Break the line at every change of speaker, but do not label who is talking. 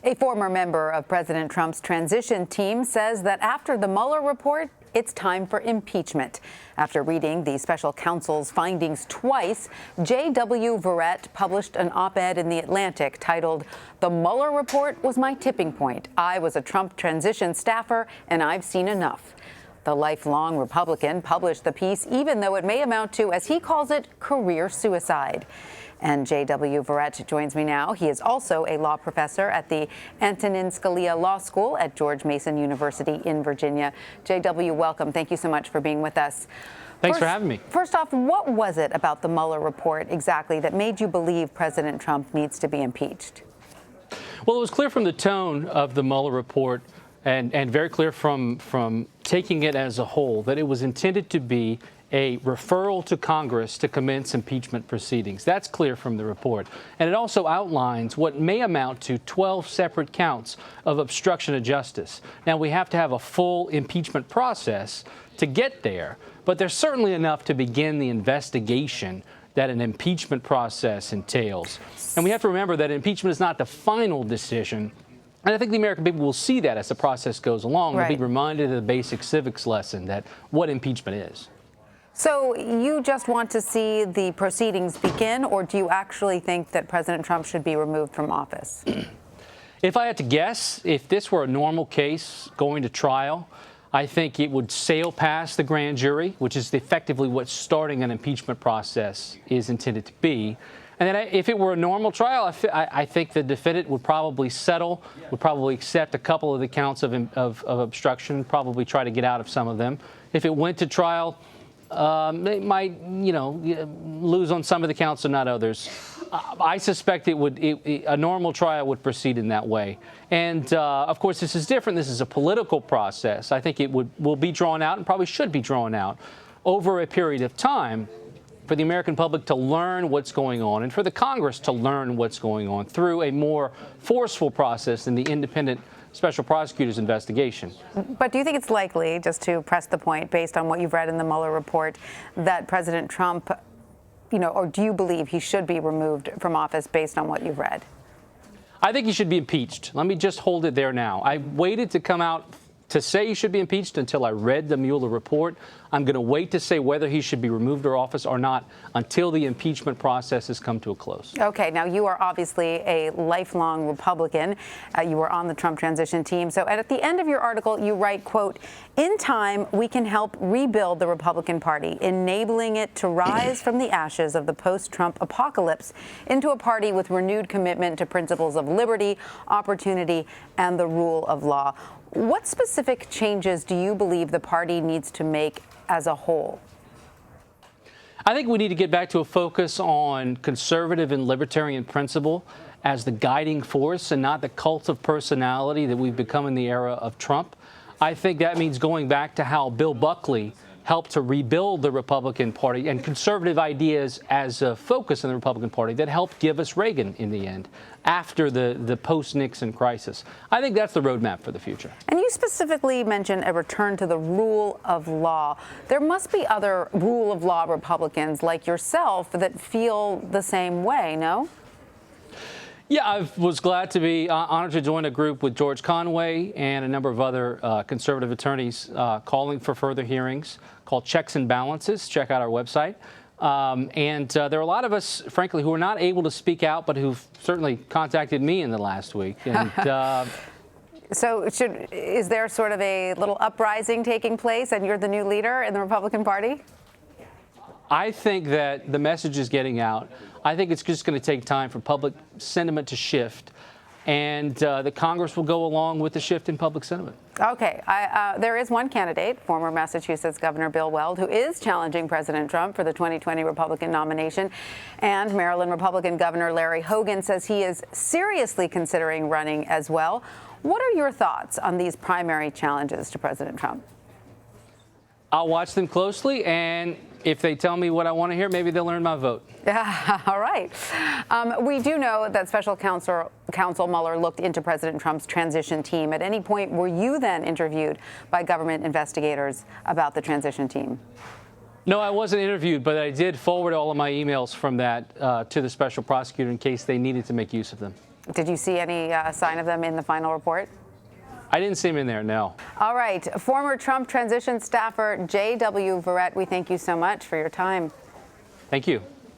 A former member of President Trump's transition team says that after the Mueller report, it's time for impeachment. After reading the special counsel's findings twice, J.W. Verret published an op-ed in The Atlantic titled, "The Mueller report was my tipping point. I was a Trump transition staffer, and I've seen enough." The lifelong Republican published the piece even though it may amount to, as he calls it, career suicide. And J.W. Verret joins me now. He is also a law professor at the Antonin Scalia Law School at George Mason University in Virginia. J.W., welcome. Thank you so much for being with us.
Thanks for having me.
First off, what was it about the Mueller report exactly that made you believe President Trump needs to be impeached?
Well, it was clear from the tone of the Mueller report and very clear from taking it as a whole that it was intended to be a referral to Congress to commence impeachment proceedings. That's clear from the report. And it also outlines what may amount to 12 separate counts of obstruction of justice. Now, we have to have a full impeachment process to get there, but there's certainly enough to begin the investigation that an impeachment process entails. And we have to remember that impeachment is not the final decision. And I think the American people will see that as the process goes along.
Right.
They'll be reminded of the basic civics lesson that what impeachment is.
So you just want to see the proceedings begin, or do you actually think that President Trump should be removed from office?
If I had to guess, if this were a normal case going to trial, I think it would sail past the grand jury, which is effectively what starting an impeachment process is intended to be. And then if it were a normal trial, I think the defendant would probably settle, would probably accept a couple of the counts of obstruction, probably try to get out of some of them. If it went to trial, they might, lose on some of the counts and not others. I suspect a normal trial would proceed in that way. And, of course, this is different. This is a political process. I think it will be drawn out and probably should be drawn out over a period of time for the American public to learn what's going on and for the Congress to learn what's going on through a more forceful process than the independent special prosecutor's investigation.
But do you think it's likely, just to press the point, based on what you've read in the Mueller report, that President Trump, or do you believe he should be removed from office based on what you've read?
I think he should be impeached. Let me just hold it there now. I waited to come out to say he should be impeached until I read the Mueller report. I'm going to wait to say whether he should be removed from office or not until the impeachment process has come to a close.
Okay, now you are obviously a lifelong Republican. You were on the Trump transition team. So at the end of your article, you write, quote, "In time, we can help rebuild the Republican Party, enabling it to rise from the ashes of the post-Trump apocalypse into a party with renewed commitment to principles of liberty, opportunity, and the rule of law." What specific changes do you believe the party needs to make as a whole?
I think we need to get back to a focus on conservative and libertarian principle as the guiding force and not the cult of personality that we've become in the era of Trump. I think that means going back to how Bill Buckley helped to rebuild the Republican Party and conservative ideas as a focus in the Republican Party that helped give us Reagan in the end after the post-Nixon crisis. I think that's the roadmap for the future.
And you specifically mentioned a return to the rule of law. There must be other rule of law Republicans like yourself that feel the same way, no?
Yeah, I was glad to be honored to join a group with George Conway and a number of other conservative attorneys calling for further hearings called Checks and Balances. Check out our website. There are a lot of us, frankly, who are not able to speak out, but who've certainly contacted me in the last week. And,
So is there sort of a little uprising taking place and you're the new leader in the Republican Party?
I think that the message is getting out. I think it's just going to take time for public sentiment to shift, and the Congress will go along with the shift in public sentiment.
Okay. There is one candidate, former Massachusetts Governor Bill Weld, who is challenging President Trump for the 2020 Republican nomination. And Maryland Republican Governor Larry Hogan says he is seriously considering running as well. What are your thoughts on these primary challenges to President Trump?
I'll watch them closely, and if they tell me what I want to hear, maybe they'll earn my vote.
All right. We do know that special counsel Mueller looked into President Trump's transition team. At any point, were you then interviewed by government investigators about the transition team?
No, I wasn't interviewed, but I did forward all of my emails from that to the special prosecutor in case they needed to make use of them.
Did you see any sign of them in the final report?
I didn't see him in there, no.
All right. Former Trump transition staffer J.W. Verret, we thank you so much for your time.
Thank you.